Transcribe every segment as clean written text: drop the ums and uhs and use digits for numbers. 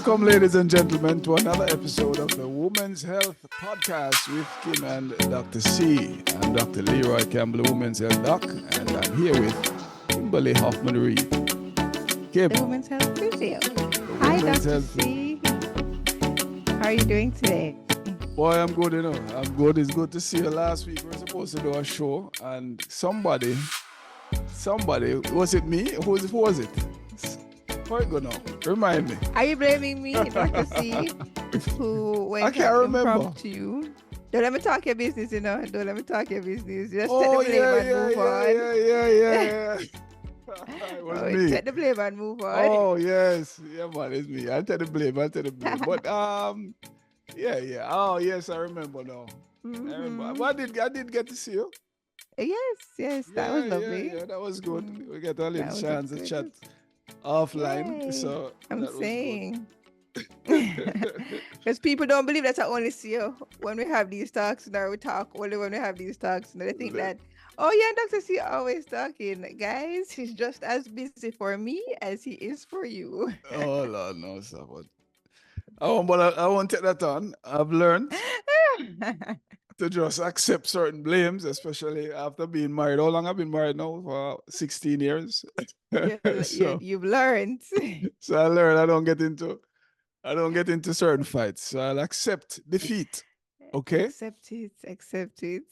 Welcome, ladies and gentlemen, to another episode of the Women's Health Podcast with Kim and Dr. C. I'm Dr. Leroy Campbell, Women's Health Doc, and I'm here with Kimberly Hoffman Reed. Kim. The Women's Health Physio. Hi, Dr. C. How are you doing today? Boy, I'm good, I'm good. It's good to see you. Last week we were supposed to do a show, and somebody, was it me? Who was it? How it go now? Remind me. Are you blaming me, Dr. C? Who went I can't remember. To you? Don't let me talk your business, Don't let me talk your business. Just Oh, take the blame and move on. It was me. Take the blame and move on. Oh, yes. Yeah, man, it's me. I'll take the blame. But, yeah. Oh, yes, I remember now. Mm-hmm. I remember. But I did get to see you. Yes, that was lovely. Yeah, that was good. We get a little That was chance to good. chat offline. Yay. So I'm saying. Because people don't believe that I only see you when we have these talks. Now we talk only when we have these talks. And they think that, oh yeah, Dr. C always talking. Guys, he's just as busy for me as he is for you. Oh, Lord, no, sir. But I won't take that on. I've learned to just accept certain blames, especially after being married. How long I've been married now? For 16 years. You've learned. So I learned I don't get into certain fights. So I'll accept defeat. Okay? Accept it.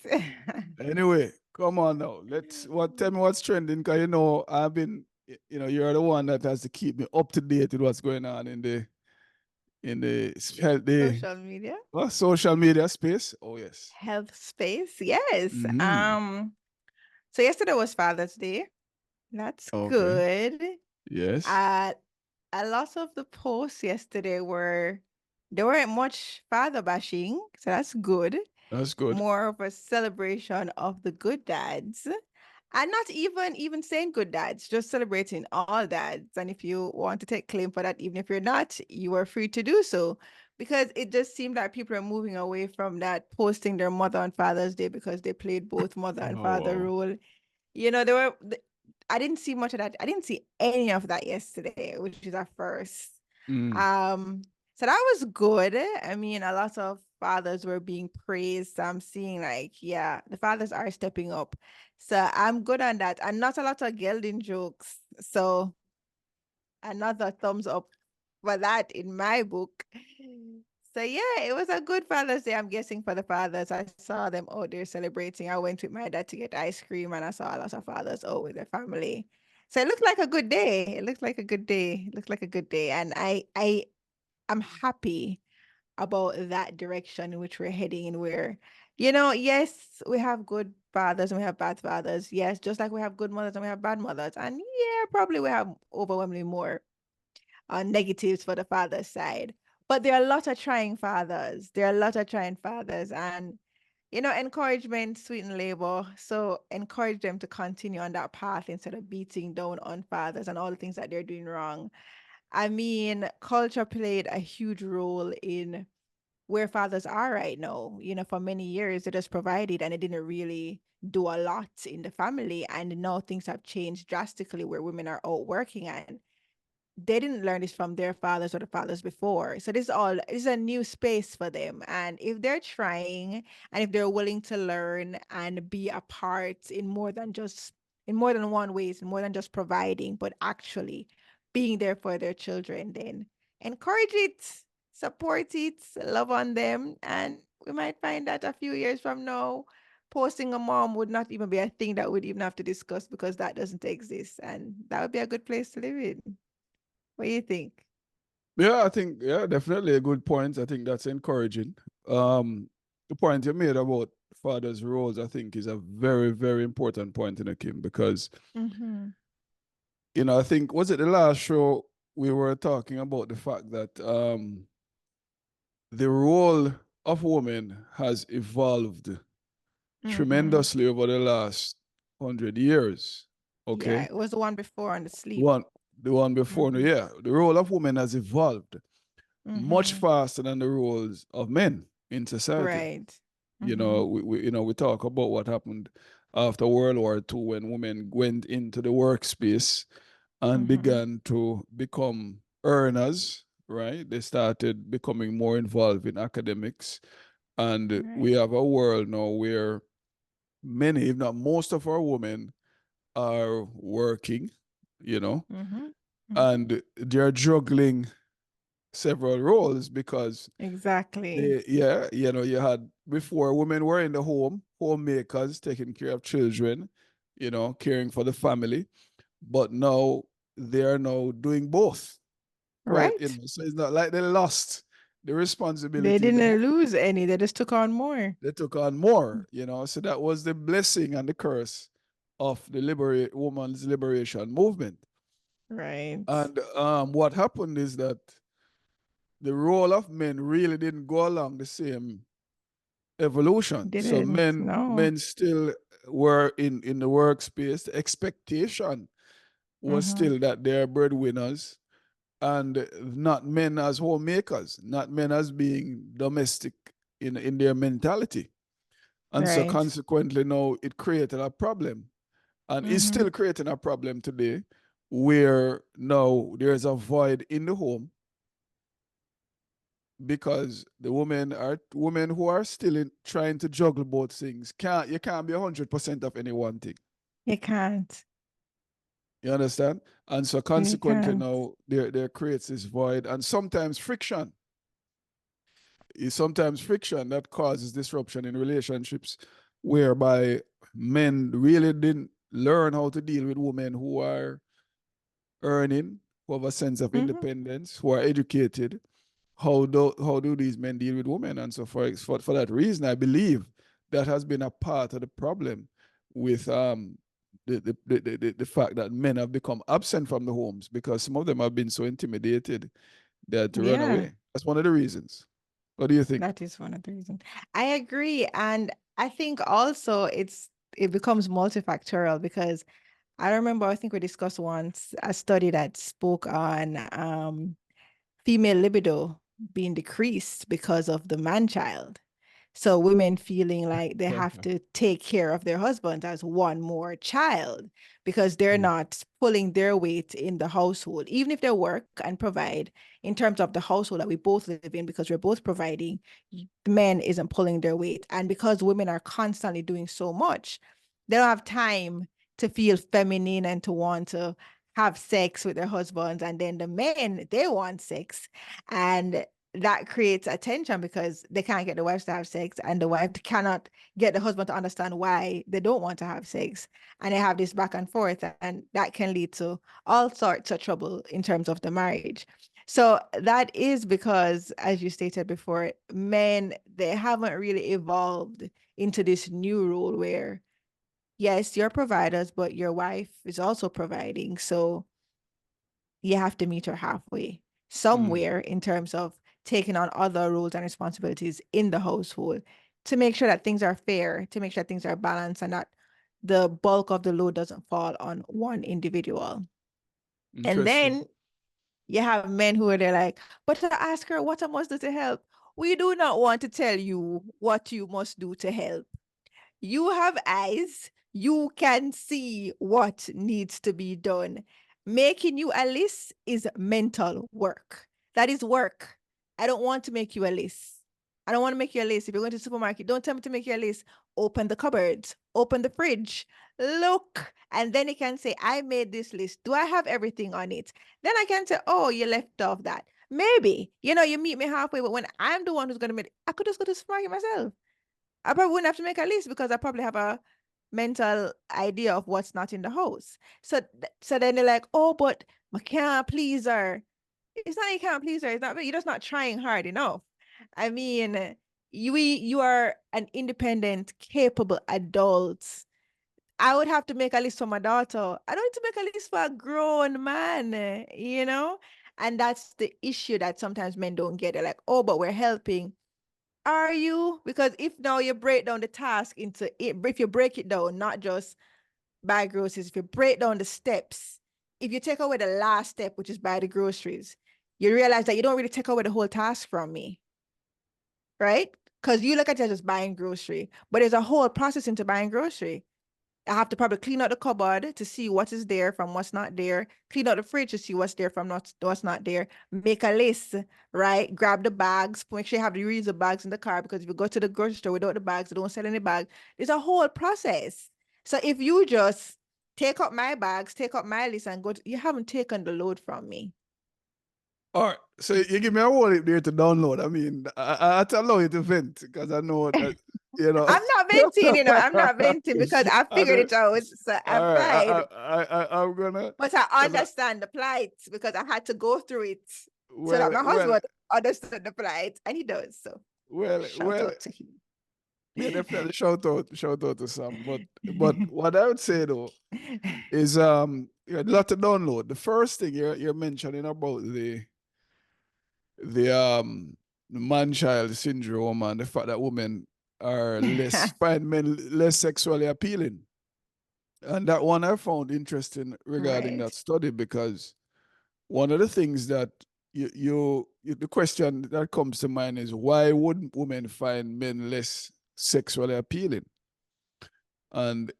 Anyway, come on now. Tell me what's trending, because you're the one that has to keep me up to date with what's going on in the social media. Social media space. Oh yes. Health space. Yes. Mm-hmm. So yesterday was Father's Day. That's good. Yes. A lot of the posts yesterday there weren't much father bashing, so that's good. That's good. More of a celebration of the good dads. And not even saying good dads, just celebrating all dads. And if you want to take claim for that, even if you're not, you are free to do so. Because it just seemed like people are moving away from that, posting their mother on Father's Day because they played both mother and father role. I didn't see much of that. I didn't see any of that yesterday, which is a first. So that was good. I mean, a lot of fathers were being praised. So I'm seeing the fathers are stepping up. So I'm good on that. And not a lot of gelding jokes. So another thumbs up for that in my book. So yeah, it was a good Father's Day, I'm guessing, for the fathers. I saw them out there celebrating. I went with my dad to get ice cream, and I saw a lot of fathers out with their family. So it looked like a good day. And I'm happy about that direction in which we're heading in, where, yes, we have good fathers and we have bad fathers. Yes, just like we have good mothers and we have bad mothers. And yeah, probably we have overwhelmingly more negatives for the father's side. But there are a lot of trying fathers. And, encouragement sweeten labor. So encourage them to continue on that path instead of beating down on fathers and all the things that they're doing wrong. I mean, culture played a huge role in where fathers are right now. For many years, they just provided and they didn't really do a lot in the family. And now things have changed drastically where women are out working, and they didn't learn this from their fathers or the fathers before. So this is a new space for them. And if they're trying and if they're willing to learn and be a part in more than one ways, more than just providing, but actually being there for their children, then encourage it, support it, love on them. And we might find that a few years from now, posting a mom would not even be a thing that we'd even have to discuss, because that doesn't exist. And that would be a good place to live in. What do you think? Yeah, I think, definitely a good point. I think that's encouraging. The point you made about fathers' roles, I think, is a very, very important point in Kim, because I think, was it the last show we were talking about the fact that the role of women has evolved tremendously over the last 100 years. Okay. Yeah, it was the one before on the sleep. The one before, the role of women has evolved much faster than the roles of men in society. Right. We talk about what happened after World War II, when women went into the workspace and began to become earners right? They started becoming more involved in academics. And we Right. have a world now where many, if not most of our women are working, you know, Mm-hmm. Mm-hmm. and they're juggling several roles because Exactly. they, yeah, you know, you had before women were in the home, homemakers, taking care of children, you know, caring for the family, but now they are now doing both. Quite, you Right. know, so it's not like they lost the They responsibility in the home. didn't lose any. They just took on more. They took on more, you know. So that was the blessing and the curse of the liberate woman's liberation movement. Right. And what happened is that the role of men really didn't go along the same evolution. So Didn't. No. men still were in the workspace. The expectation was Mm-hmm. still that they're breadwinners and not men as homemakers, not men as being domestic in their mentality. And so Right. consequently now it created a problem and is Mm-hmm. still creating a problem today where now there's a void in the home because the women who are still trying to juggle both things can't be 100% of any one thing. You can't. You understand? And so You consequently can't. now there creates this void and sometimes friction. Is sometimes friction that causes disruption in relationships whereby men really didn't learn how to deal with women who are earning, who have a sense of Mm-hmm. independence, who are educated. How do these men deal with women? And so for that reason, I believe that has been a part of the problem with the fact that men have become absent from the homes because some of them have been so intimidated that to run Yeah. away. That's one of the reasons. What do you think? That is one of the reasons. I agree. And I think also it becomes multifactorial because I remember I think we discussed once a study that spoke on female libido being decreased because of the man child. So women feeling like they have to take care of their husband as one more child because they're not pulling their weight in the household, even if they work and provide in terms of the household that we both live in because we're both providing, the men isn't pulling their weight. And because women are constantly doing so much, they don't have time to feel feminine and to want to have sex with their husbands. And then the men, they want sex. And that creates a tension because they can't get the wives to have sex and the wife cannot get the husband to understand why they don't want to have sex, and they have this back and forth, and that can lead to all sorts of trouble in terms of the marriage. So that is because, as you stated before, men, they haven't really evolved into this new role where yes, you're providers, but your wife is also providing, so you have to meet her halfway somewhere in terms of taking on other roles and responsibilities in the household to make sure that things are fair, to make sure that things are balanced and that the bulk of the load doesn't fall on one individual. And Interesting. then you have men who are there like, but I ask her what I must do to help. We do not want to tell you what you must do to help. You have eyes. You can see what needs to be done. Making you a list is mental work. That is work. I don't want to make you a list. I don't want to make you a list. If you're going to the supermarket, don't tell me to make you a list. Open the cupboards, open the fridge, look, and then you can say, I made this list. Do I have everything on it? Then I can say, oh, you left off that. Maybe, you meet me halfway, but when I'm the one who's going to make, I could just go to the supermarket myself. I probably wouldn't have to make a list because I probably have a mental idea of what's not in the house. So then they're like, oh, but I can't please her. It's not you can't please her. It's not you're just not trying hard enough. I mean, you are an independent, capable adult. I would have to make a list for my daughter. I don't need to make a list for a grown man. And that's the issue that sometimes men don't get. They're like, oh, but we're helping. Are you? Because if now you break down the task into it, if you break it down, not just buy groceries, if you break down the steps, if you take away the last step, which is buy the groceries, you realize that you don't really take away the whole task from me, right? Because you look at it as just buying grocery, but there's a whole process into buying grocery. I have to probably clean out the cupboard to see what is there from what's not there, clean out the fridge to see what's there from what's not there, make a list, right? Grab the bags, make sure you have the reusable bags in the car, because if you go to the grocery store without the bags, they don't sell any bag. It's a whole process. So if you just take up my bags, take up my list and you haven't taken the load from me. All right. So you give me a wallet there to download. I mean, I had to allow you to vent because I know that, you know. I'm not venting, I'm not venting because I figured it out. So I'm All fine. right. I'm gonna. But I understand the plight because I had to go through it so that my Well, husband understood the plight, and he does. So shout out to him. yeah, definitely shout out to Sam. But what I would say though is you had a lot to download. The first thing you're mentioning about the man-child syndrome and the fact that women are find men less sexually appealing. And that one I found interesting regarding that study, because one of the things that the question that comes to mind is, why wouldn't women find men less sexually appealing? And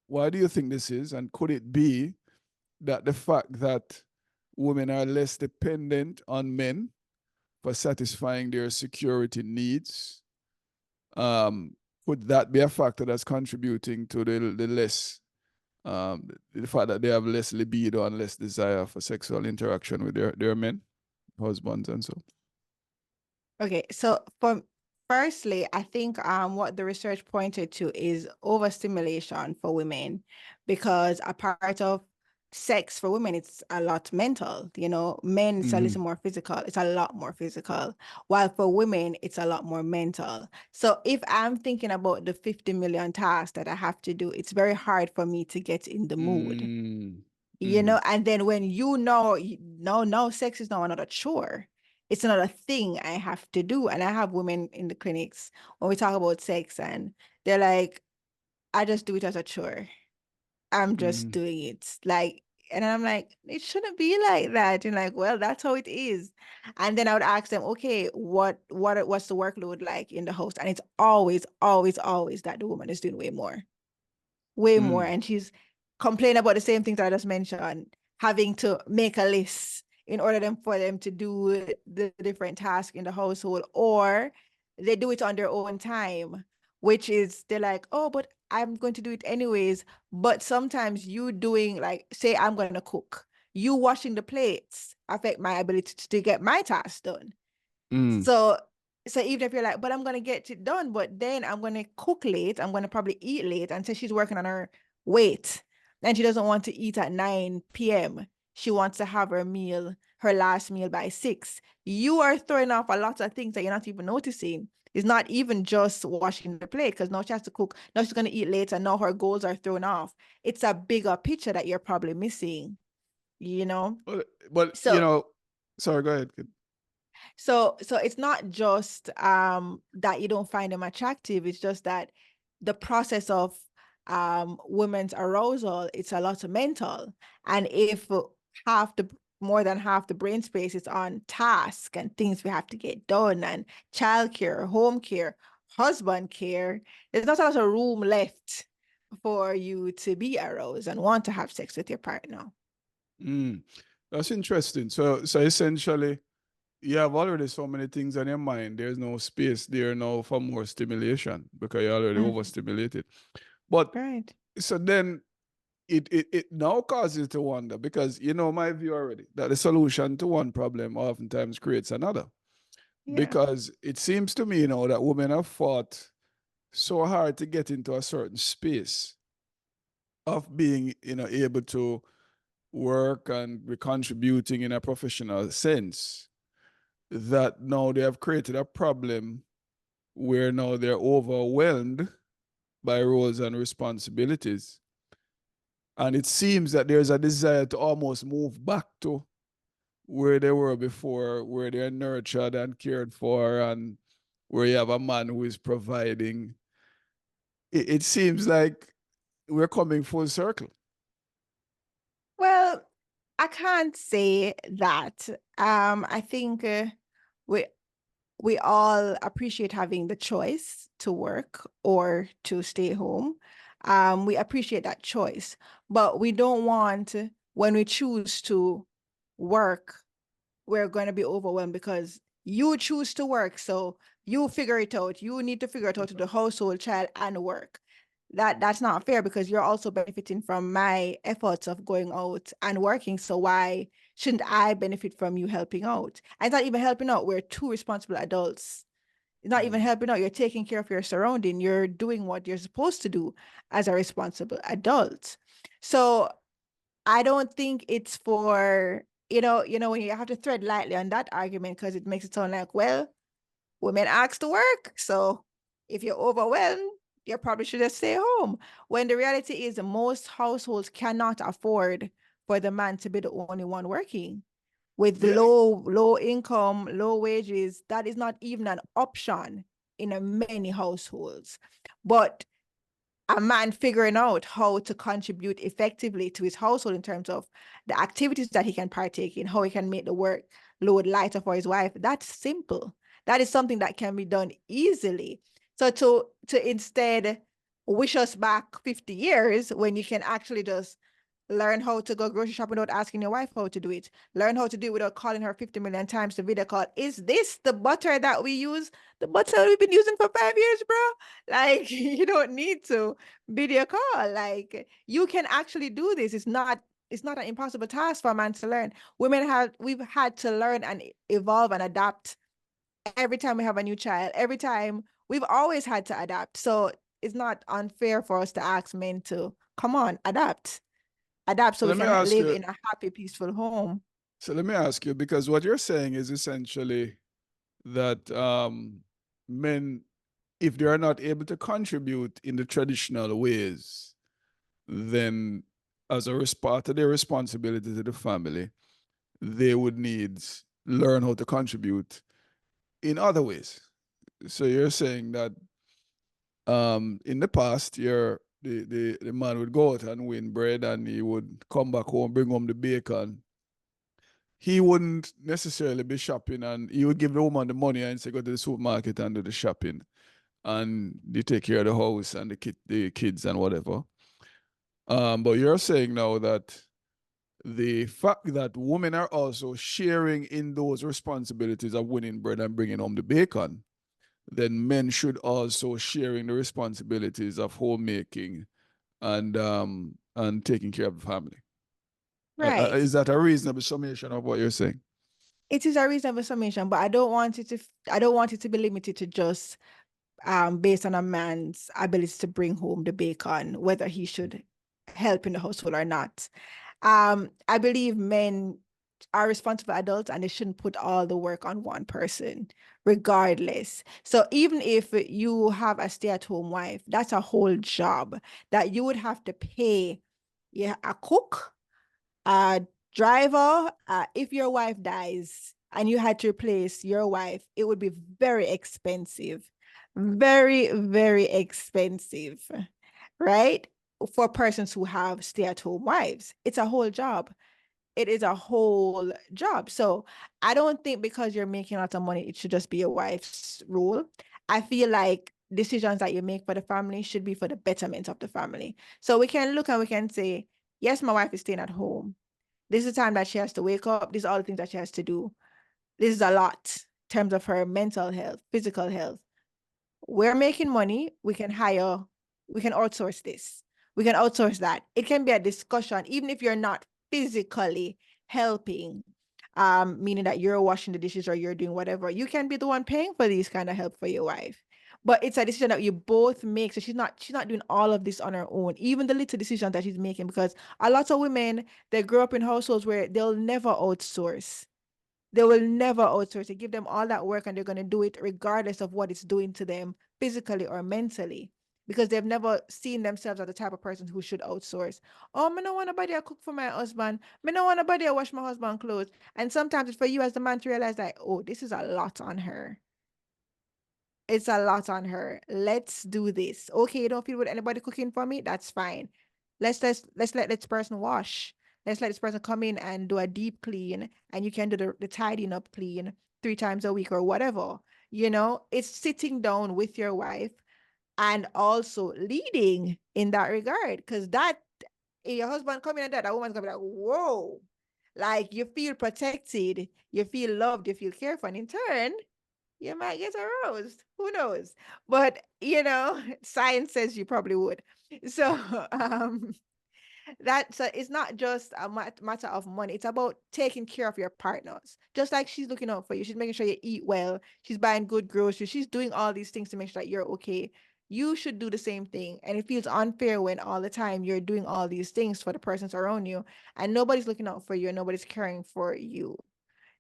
why do you think this is? And could it be that the fact that women are less dependent on men for satisfying their security needs, could that be a factor that's contributing to the less, the fact that they have less libido and less desire for sexual interaction with their men, husbands, and so? Okay, so firstly, I think what the research pointed to is overstimulation for women, because a part of sex for women, it's a lot mental. Men, it's a little more physical. It's a lot more physical. While for women, it's a lot more mental. So if I'm thinking about the 50 million tasks that I have to do, it's very hard for me to get in the mood. And then when no, sex is now another chore. It's another thing I have to do. And I have women in the clinics when we talk about sex, and they're like, I just do it as a chore. I'm just doing it. And I'm like, it shouldn't be like that. And like, well, that's how it is. And then I would ask them, okay, what's the workload like in the house? And it's always, always, always that the woman is doing way more. And she's complaining about the same things I just mentioned, having to make a list in order for them to do the different tasks in the household, or they do it on their own time, which is, they're like, oh, but I'm going to do it anyways. But sometimes you doing, like, say I'm going to cook, you washing the plates affect my ability to get my tasks done. So even if you're like, but I'm going to get it done, but then I'm going to cook late, I'm going to probably eat late, and say she's working on her weight and she doesn't want to eat at 9 p.m. She wants to have her last meal by 6. You are throwing off a lot of things that you're not even noticing. It's not even just washing the plate, because now she has to cook, now she's going to eat late, and now her goals are thrown off. It's a bigger picture that you're probably missing, But sorry, go ahead. So it's not just that you don't find them attractive. It's just that the process of women's arousal, it's a lot of mental. And if more than half the brain space is on task and things we have to get done, and childcare, home care, husband care, there's not a lot of room left for you to be aroused and want to have sex with your partner. That's interesting. So essentially, you have already so many things on your mind. There's no space there now for more stimulation because you're already overstimulated. But so then it now causes you to wonder, because my view already, that the solution to one problem oftentimes creates another. Because it seems to me that women have fought so hard to get into a certain space of being able to work and be contributing in a professional sense, that now they have created a problem where now they're overwhelmed by roles and responsibilities. And it seems that there's a desire to almost move back to where they were before, where they're nurtured and cared for, and where you have a man who is providing. It seems like we're coming full circle. Well, I can't say that. I think we all appreciate having the choice to work or to stay home. We appreciate that choice, but we don't want, when we choose to work, we're going to be overwhelmed because you choose to work. So you figure it out. You need to figure it out to the household, child, and work. That's not fair because you're also benefiting from my efforts of going out and working. So why shouldn't I benefit from you helping out? And it's not even helping out. We're two responsible adults. It's not even helping out. You're taking care of your surrounding. You're doing what you're supposed to do as a responsible adult. So I don't think it's for, when you have to tread lightly on that argument because it makes it sound like, well, women ask to work. So if you're overwhelmed, you probably should just stay home. When the reality is most households cannot afford for the man to be the only one working. With Yeah. low income, low wages, that is not even an option in many households. But a man figuring out how to contribute effectively to his household in terms of the activities that he can partake in, how he can make the work load lighter for his wife, that's simple. That is something that can be done easily. So to instead wish us back 50 years when you can actually just learn how to go grocery shopping without asking your wife how to do it. Learn how to do it without calling her 50 million times to video call. Is this the butter that we use? The butter we've been using for 5 years, bro? Like, you don't need to video call. Like, you can actually do this. It's not an impossible task for a man to learn. We've had to learn and evolve and adapt every time we have a new child. Every time we've always had to adapt. So it's not unfair for us to ask men to come on, adapt So so we let me can ask live you. in a happy, peaceful home. So let me ask you, because what you're saying is essentially that men, if they are not able to contribute in the traditional ways, then as a part of their responsibility to the family, they would need learn how to contribute in other ways. So you're saying that in the past, the man would go out and win bread and he would come back home, bring home the bacon. He wouldn't necessarily be shopping, and he would give the woman the money and say, go to the supermarket and do the shopping. And they take care of the house and the kids and whatever. But you're saying now that the fact that women are also sharing in those responsibilities of winning bread and bringing home the bacon, then men should also share in the responsibilities of homemaking and taking care of the family. Right. Is that a reasonable summation of what you're saying? It is a reasonable summation, but I don't want it to be limited to just based on a man's ability to bring home the bacon, whether he should help in the household or not. I believe men are responsible adults and they shouldn't put all the work on one person, regardless. So even if you have a stay-at-home wife, that's a whole job that you would have to pay, yeah, a cook, a driver. If your wife dies and you had to replace your wife, it would be very expensive, very, very expensive, right? For persons who have stay-at-home wives, it's a whole job. It is a whole job. So I don't think because you're making lots of money, it should just be your wife's role. I feel like decisions that you make for the family should be for the betterment of the family. So we can look and we can say, yes, my wife is staying at home. This is the time that she has to wake up. These are all the things that she has to do. This is a lot in terms of her mental health, physical health. We're making money. We can outsource this. We can outsource that. It can be a discussion, even if you're not physically helping, meaning that you're washing the dishes or you're doing whatever. You can be the one paying for these kind of help for your wife. But it's a decision that you both make. So she's not doing all of this on her own, even the little decisions that she's making, because a lot of women, they grow up in households where they'll never outsource. They will never outsource it. Give them all that work and they're going to do it regardless of what it's doing to them physically or mentally, because they've never seen themselves as the type of person who should outsource. Oh, me no want nobody to cook for my husband. Me no want nobody to wash my husband clothes. And sometimes it's for you as the man to realize that, oh, this is a lot on her. It's a lot on her. Let's do this. Okay, you don't feel with anybody cooking for me? That's fine. Let's let this person wash. Let's let this person come in and do a deep clean, and you can do the tidying up clean 3 times a week or whatever. It's sitting down with your wife and also leading in that regard. Because that, if your husband coming and that woman's gonna be like, whoa, like you feel protected, you feel loved, you feel cared for, and in turn, you might get aroused. Who knows? But science says you probably would. So so it's not just a matter of money. It's about taking care of your partners. Just like she's looking out for you, she's making sure you eat well, she's buying good groceries, she's doing all these things to make sure that you're okay. You should do the same thing. And it feels unfair when all the time you're doing all these things for the persons around you and nobody's looking out for you and nobody's caring for you.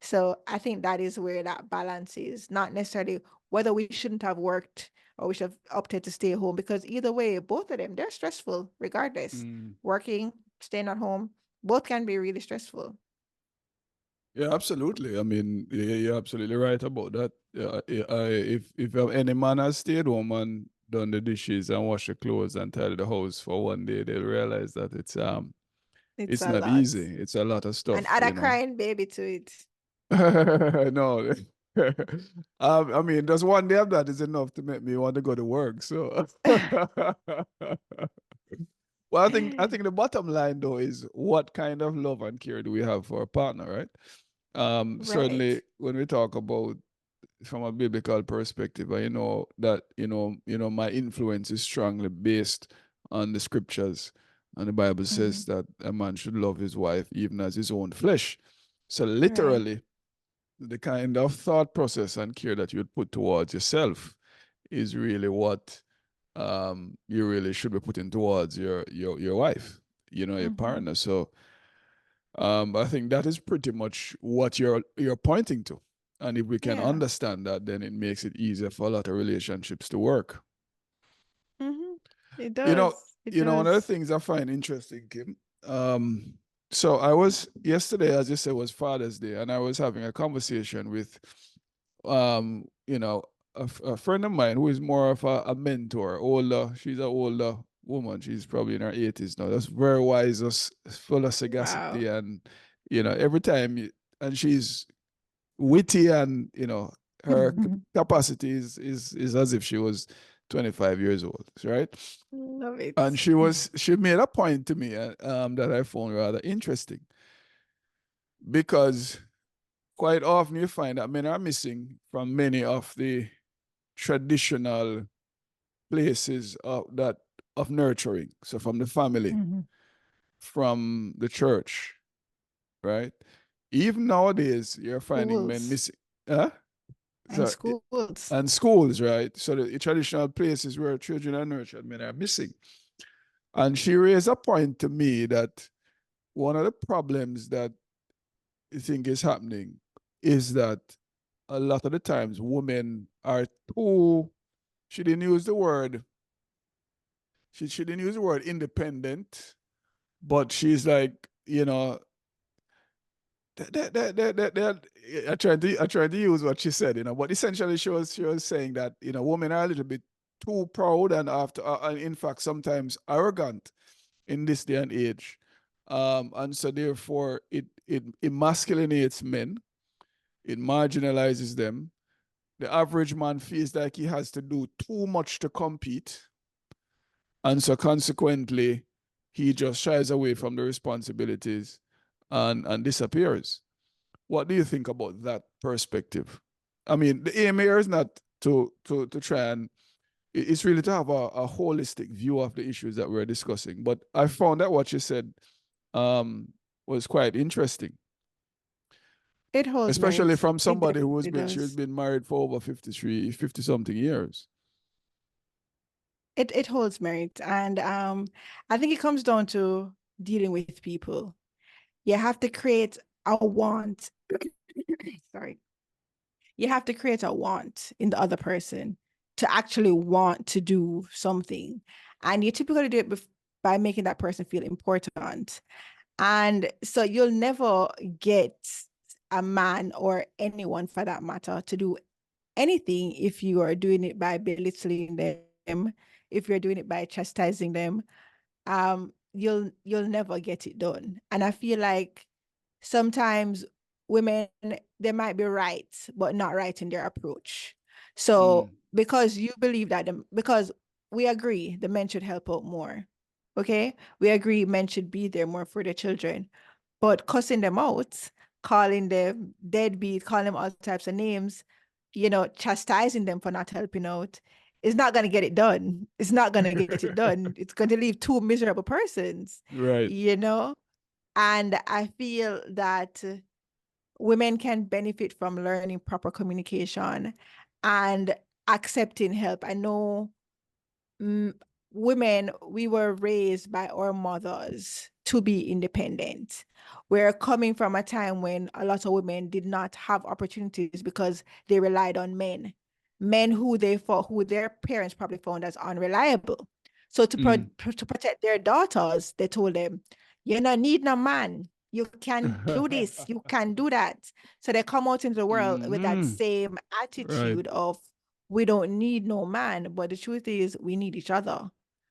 So I think that is where that balance is, not necessarily whether we shouldn't have worked or we should have opted to stay home, because either way, both of them, they're stressful regardless. Mm. Working, staying at home, both can be really stressful. Yeah, absolutely. I mean, you're absolutely right about that. If any man has stayed home and done the dishes and washed the clothes and tidied the house for one day, they'll realize that It's it's a not lot. easy. It's a lot of And stuff, add a crying baby to it. No. I mean, just one day of that is enough to make me want to go to work. So, well, I think the bottom line though is what kind of love and care do we have for a partner, right? Right. Certainly when we talk about from a biblical perspective, I know that my influence is strongly based on the scriptures, and the Bible says that a man should love his wife even as his own flesh. So Right. literally, the kind of thought process and care that you would put towards yourself is really what you really should be putting towards your wife, your partner. So I think that is pretty much what you're pointing to. And if we can Yeah. understand that, then it makes it easier for a lot of relationships to work. It You know, does. It one of the does. things I find interesting, Kim. So I was yesterday, as you said, was Father's Day, and I was having a conversation with, a friend of mine who is more of a mentor, older. She's an older woman. She's probably in her 80s now. That's very wise, just full of Wow. sagacity, and every time, and she's witty, and her capacity is as if she was 25 years old, right? Love it. And she made a point to me that I found rather interesting, because quite often you find that men are missing from many of the traditional places of nurturing. So from the family, from the church, right? Even nowadays, you're finding men Schools missing. Huh? and So, schools. and schools, right? So the traditional places where children are nurtured, men are missing. And she raised a point to me that one of the problems that I think is happening is that a lot of the times women are too, she didn't use the word, she didn't use the word independent, but she's like, I tried to use what she said, but essentially she was saying that, women are a little bit too proud and and in fact sometimes arrogant in this day and age. And so therefore it emasculates men, it marginalizes them. The average man feels like he has to do too much to compete. And so consequently, he just shies away from the responsibilities and disappears. What do you think about that perspective? I mean, the aim here is not to try and it's really to have a holistic view of the issues that we're discussing. But I found that what you said was quite interesting, It holds especially merit. from It somebody definitely she's does. been married for over 50 something years. It holds merit. And I think it comes down to dealing with people. You have to create a want. Sorry. You have to create a want in the other person to actually want to do something. And you typically do it by making that person feel important. And so you'll never get a man or anyone for that matter to do anything if you are doing it by belittling them, if you're doing it by chastising them. You'll never get it done. And I feel like sometimes women, they might be right, but not right in their approach. So because you believe that because we agree the men should help out more. Okay? We agree men should be there more for their children. But cussing them out, calling them deadbeat, calling them all types of names, chastising them for not helping out is not going to get it done. It's not going to get it done. It's going to leave two miserable persons, Right. you know? And I feel that women can benefit from learning proper communication and accepting help. I know mm, women, we were raised by our mothers to be independent. We're coming from a time when a lot of women did not have opportunities because they relied on men, men who their parents probably found as unreliable. So to protect their daughters, they told them, "You don't need no man. You can do this. You can do that." So they come out into the world with that same Right. attitude of we don't need no man, but the truth is we need each other.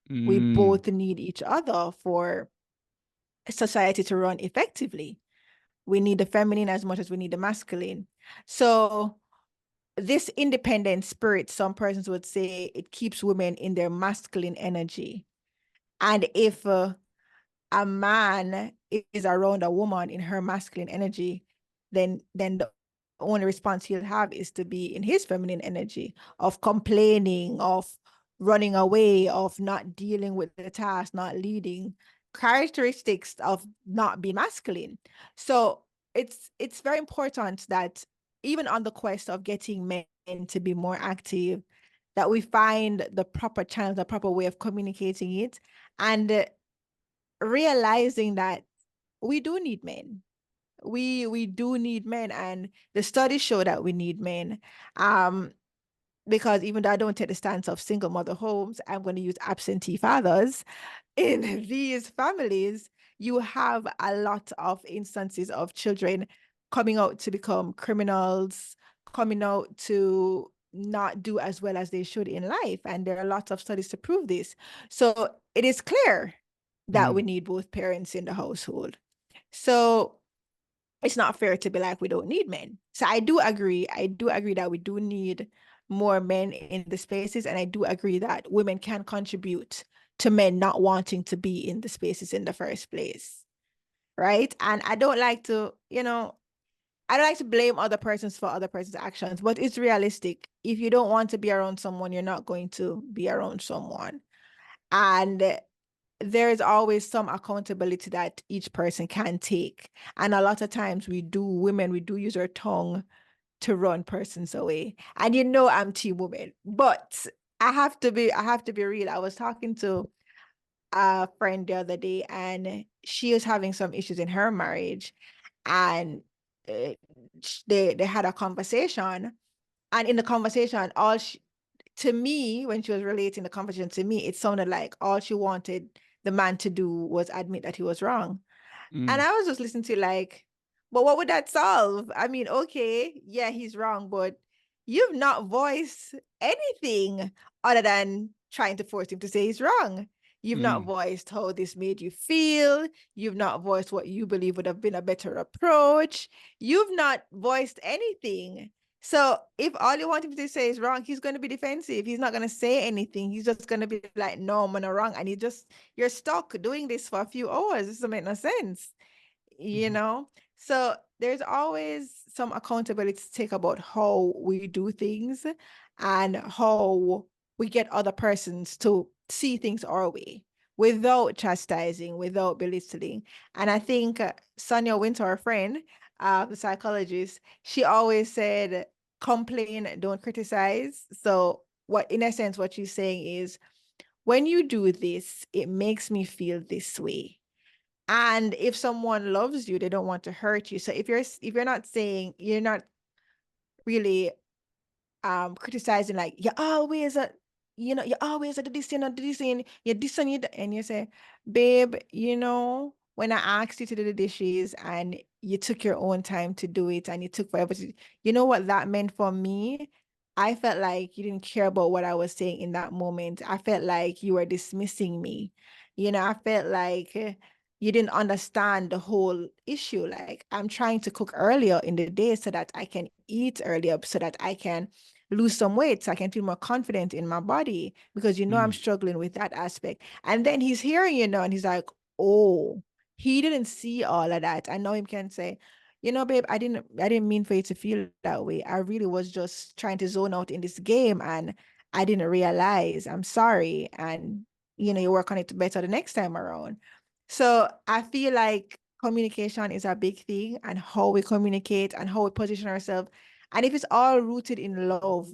We both need each other for society to run effectively. We need the feminine as much as we need the masculine. So this independent spirit, some persons would say it keeps women in their masculine energy. And if a man is around a woman in her masculine energy, then the only response he'll have is to be in his feminine energy of complaining, of running away, of not dealing with the task, not leading, characteristics of not being masculine. So it's very important that even on the quest of getting men to be more active, that we find the proper channel, the proper way of communicating it, and realizing that we do need men. We do need men, and the studies show that we need men. Because even though I don't take the stance of single mother homes, I'm going to use absentee fathers. In these families, you have a lot of instances of children coming out to become criminals, coming out to not do as well as they should in life. And there are lots of studies to prove this. So it is clear that we need both parents in the household. So it's not fair to be like we don't need men. So I do agree. I do agree that we do need more men in the spaces, and I do agree that women can contribute to men not wanting to be in the spaces in the first place. Right? And I don't like to, I don't like to blame other persons for other person's actions, but it's realistic. If you don't want to be around someone, you're not going to be around someone. And there is always some accountability that each person can take. And a lot of times women, we do use our tongue to run persons away. And I'm team woman, but I have to be real. I was talking to a friend the other day, and she was having some issues in her marriage, and they had a conversation, and in the conversation, to me, when she was relating the conversation to me, it sounded like all she wanted the man to do was admit that he was wrong. And I was just listening to like, but what would that solve? I mean, okay, yeah, he's wrong, but you've not voiced anything other than trying to force him to say he's wrong. You've not voiced how this made you feel. You've not voiced what you believe would have been a better approach. You've not voiced anything. So if all you want him to say is wrong, he's going to be defensive. He's not going to say anything. He's just going to be like, no, I'm not wrong. And you're stuck doing this for a few hours. This doesn't make no sense, So there's always some accountability to take about how we do things and how we get other persons to see things our way without chastising, without belittling. And I think Sonia Winter, our friend, the psychologist, she always said, complain, don't criticize. So in essence, what she's saying is, when you do this, it makes me feel this way. And if someone loves you, they don't want to hurt you. So if you're not saying, you're not really criticizing, like you're always do this and do this and you're this and you say, babe, when I asked you to do the dishes and you took your own time to do it and you took forever to, you know what that meant for me? I felt like you didn't care about what I was saying in that moment. I felt like you were dismissing me. I felt like you didn't understand the whole issue. Like, I'm trying to cook earlier in the day so that I can eat earlier, so that I can lose some weight, so I can feel more confident in my body, because I'm Mm. struggling with that aspect. And then he's hearing, and he's like, oh, he didn't see all of that. I know him can say, babe, I didn't mean for you to feel that way. I really was just trying to zone out in this game, and I didn't realize. I'm sorry. And you work on it better the next time around. So I feel like communication is a big thing, and how we communicate and how we position ourselves. And if it's all rooted in love,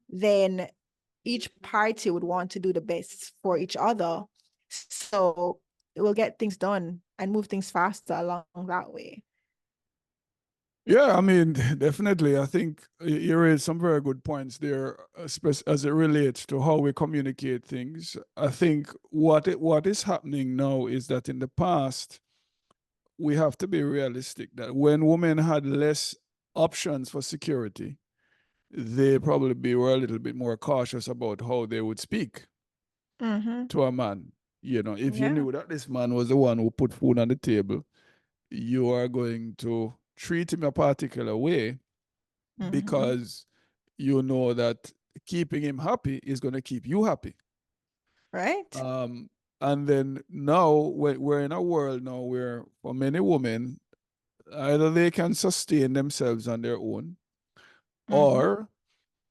then each party would want to do the best for each other. So it will get things done and move things faster along that way. Yeah, I mean, definitely. I think you raised some very good points there, as it relates to how we communicate things. I think what is happening now is that in the past, we have to be realistic that when women had less options for security, they probably were a little bit more cautious about how they would speak Mm-hmm. to a man. If you Yeah. knew that this man was the one who put food on the table, you are going to treat him a particular way, Mm-hmm. because you know that keeping him happy is going to keep you happy. Right? Um, and then now we're in a world now where for many women, either they can sustain themselves on their own, Mm-hmm. or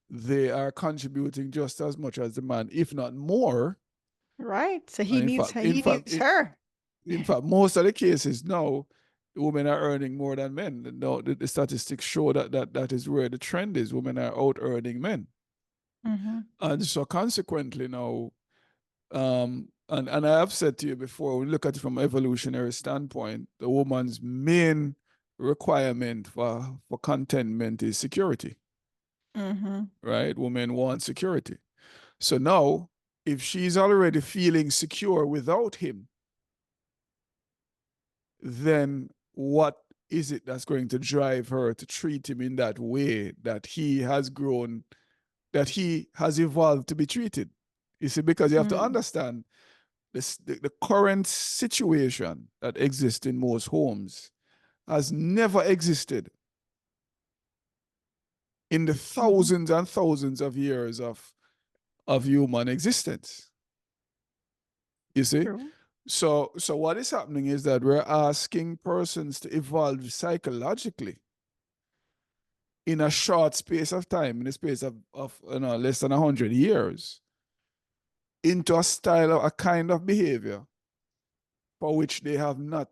they are contributing just as much as the man, if not more. Right. So And he needs her. He needs her. in fact, most of the cases now, women are earning more than men. No, the statistics show that is where the trend is. Women are out earning men. Mm-hmm. And so consequently now, and I have said to you before, we look at it from an evolutionary standpoint, the woman's main requirement for contentment is security, Mm-hmm. right? Women want security. So now, if she's already feeling secure without him, then what is it that's going to drive her to treat him in that way that he has grown, that he has evolved to be treated? You see, because you have to Mm. understand the current situation that exists in most homes has never existed in the Mm-hmm. thousands and thousands of years of human existence. You see? True. So what is happening is that we're asking persons to evolve psychologically in a short space of time, in a space of less than 100 years, into a style of a kind of behavior for which they have not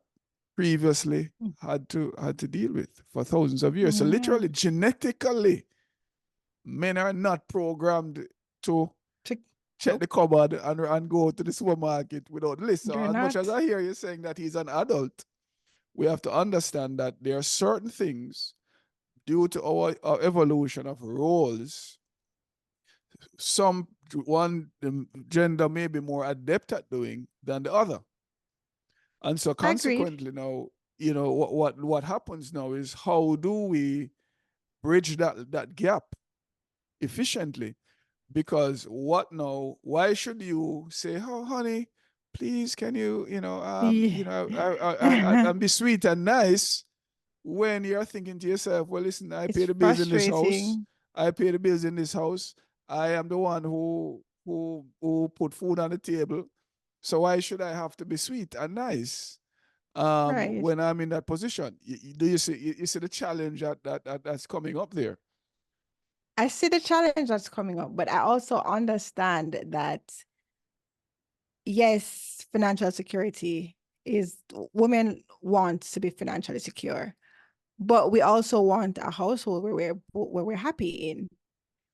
previously had to deal with for thousands of years. So Yeah. literally, genetically, men are not programmed to To- check Nope. the cupboard and go to the supermarket without the list. So They're as much as not. I hear you saying that he's an adult, we have to understand that there are certain things due to our evolution of roles. Some one gender may be more adept at doing than the other. And so Agreed. consequently now, what happens now is, how do we bridge that gap efficiently? Because what now, why should you say, oh honey, please can you Yeah. and be sweet and nice, when you're thinking to yourself, well, listen, I pay It's the bills in this house. frustrating. I pay the bills in this house. I am the one who put food on the table. So why should I have to be sweet and nice Right. when I'm in that position? Do you see? You see the challenge that's coming up there? I see the challenge that's coming up, but I also understand that, yes, financial security is, women want to be financially secure, but we also want a household where we're happy in.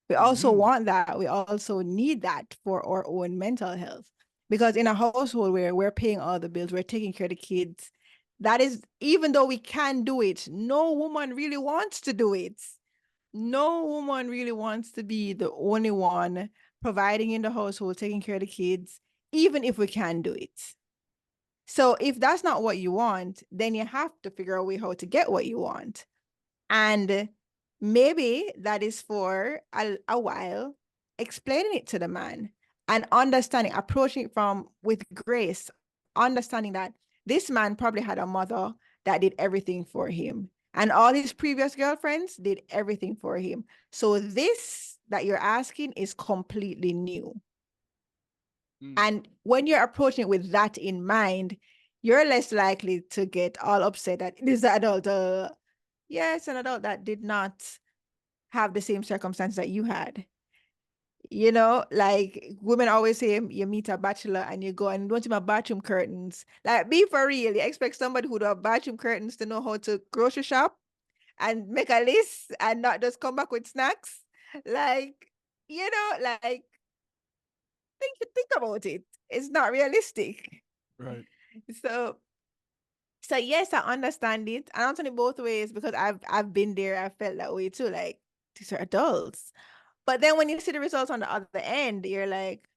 We also Mm-hmm. want that. We also need that for our own mental health. Because in a household where we're paying all the bills, we're taking care of the kids, that is, even though we can do it, no woman really wants to do it. No woman really wants to be the only one providing in the household, taking care of the kids, even if we can do it. So if that's not what you want, then you have to figure out a way how to get what you want. And maybe that is for a while, explaining it to the man and understanding, approaching it from with grace, understanding that this man probably had a mother that did everything for him. And all his previous girlfriends did everything for him. So this that you're asking is completely new. And when you're approaching it with that in mind, you're less likely to get all upset that it is an adult. Yes, an adult that did not have the same circumstances that you had. You know, like women always say, you meet a bachelor and you go and don't have bathroom curtains. Like, be for real. You expect somebody who do have bathroom curtains to know how to grocery shop and make a list and not just come back with snacks. Like, you know, like think about it. It's not realistic. Right. So yes, I understand it. I understand it both ways because I've been there. I felt that way too. Like, these are adults. But then when you see the results on the other end, you're like,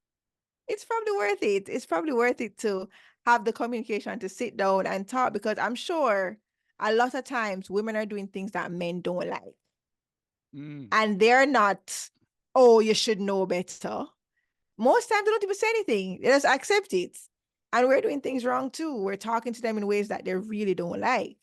it's probably worth it. It's probably worth it to have the communication to sit down and talk, because I'm sure a lot of times women are doing things that men don't like. And they're not, oh, you should know better. Most times they don't even say anything. They just accept it. And we're doing things wrong too. We're talking to them in ways that they really don't like.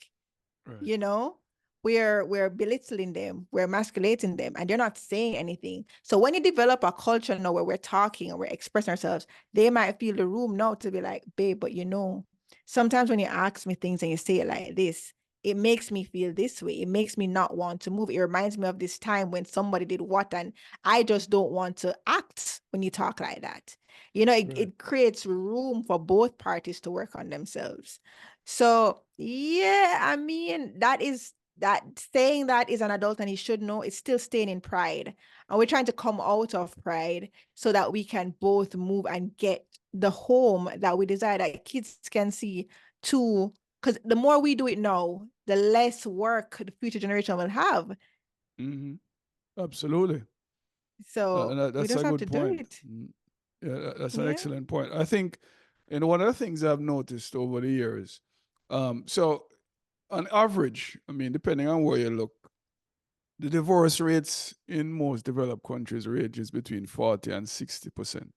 Right. You know, we're belittling them, we're emasculating them, and they're not saying anything. So when you develop a culture now where we're talking and we're expressing ourselves, they might feel the room now to be like, babe, but you know, sometimes when you ask me things and you say it like this, it makes me feel this way. It makes me not want to move. It reminds me of this time when somebody did what, and I just don't want to act when you talk like that. You know, it creates room for both parties to work on themselves. So yeah, I mean, that saying that is an adult and he should know, it's still staying in pride. And we're trying to come out of pride so that we can both move and get the home that we desire, that kids can see too. Because the more we do it now, the less work the future generation will have. Absolutely. So we That's just a have good to do point. it. Yeah, that's an Yeah. excellent point. I think, one of the things I've noticed over the years, so on average, I mean, depending on where you look, the divorce rates in most developed countries ranges between 40 and 60%.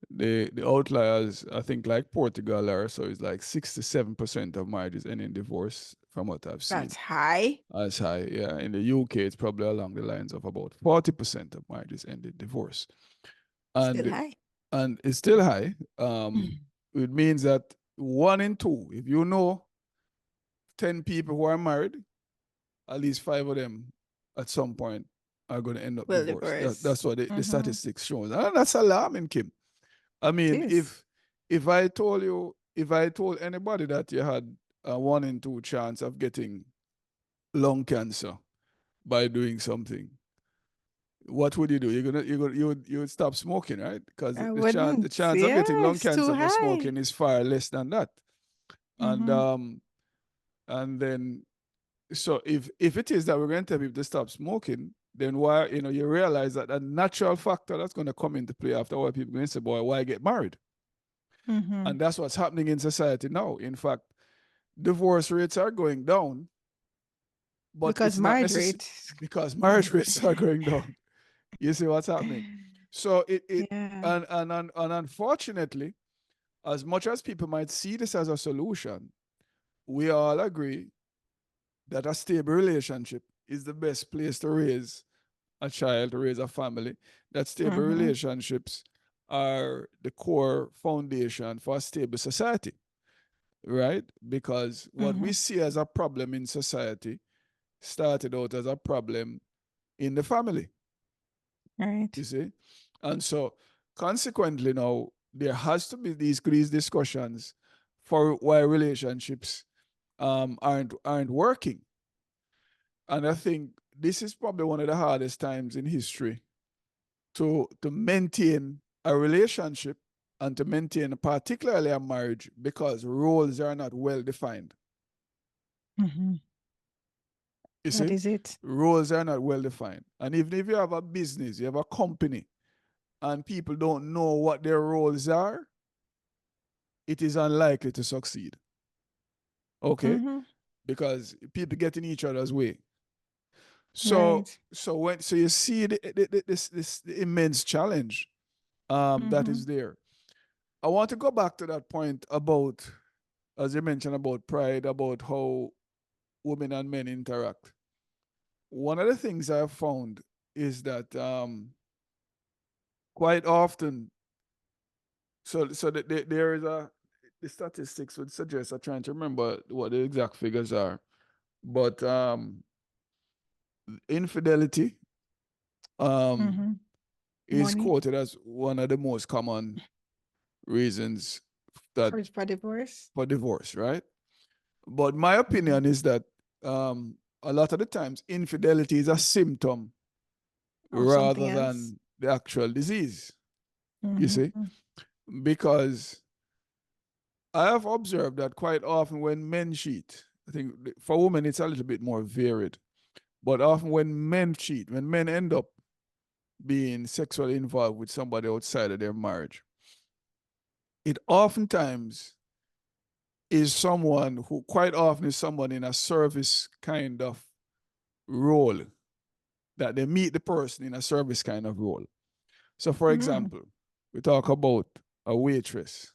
The outliers, I think, like Portugal are, so it's like 67% of marriages end in divorce from what I've seen. That's high. As high, yeah. In the UK, it's probably along the lines of about 40% of marriages end in divorce. Still high. And it's still high. It means that 1 in 2, if you know 10 people who are married, at least 5 of them at some point are going to end up divorced. That's what the statistics show. And that's alarming, Kim. I mean, if I told anybody that you had a 1 in 2 chance of getting lung cancer by doing something, what would you do? You would stop smoking, right? Because the chance of getting lung cancer by smoking is far less than that. And then, so if it is that we're going to tell people to stop smoking, then why, you realize that a natural factor that's going to come into play after all, people going to say, boy, why get married? And that's what's happening in society now. In fact, divorce rates are going down, but because it's not because marriage rates are going down. You see what's happening? So and unfortunately, as much as people might see this as a solution, we all agree that a stable relationship is the best place to raise a child, to raise a family. That stable relationships are the core foundation for a stable society, right? Because what we see as a problem in society started out as a problem in the family. Right. You see? And so consequently now, there has to be these discussions for why relationships aren't working. And I think this is probably one of the hardest times in history to maintain a relationship and to maintain particularly a marriage, because roles are not well defined. You see? That is it. Roles are not well defined. And even if you have a business, you have a company, and people don't know what their roles are, it is unlikely to succeed. Okay? Because people get in each other's way. So you see this immense challenge that is there. I want to go back to that point about as you mentioned about pride, about how women and men interact. One of the things I've found is that quite often, there is the statistics would suggest, I'm trying to remember what the exact figures are, but infidelity Mm-hmm. is Money quoted as one of the most common reasons that for divorce. for divorce, right? But my opinion is that a lot of the times infidelity is a symptom Of something rather else. than the actual disease, you see? Mm-hmm. Because I have observed that quite often when men cheat, I think for women it's a little bit more varied, but often when men cheat, when men end up being sexually involved with somebody outside of their marriage, it oftentimes is someone who quite often is someone in a service kind of role, that they meet the person in a service kind of role. So, for Mm. example, we talk about a waitress,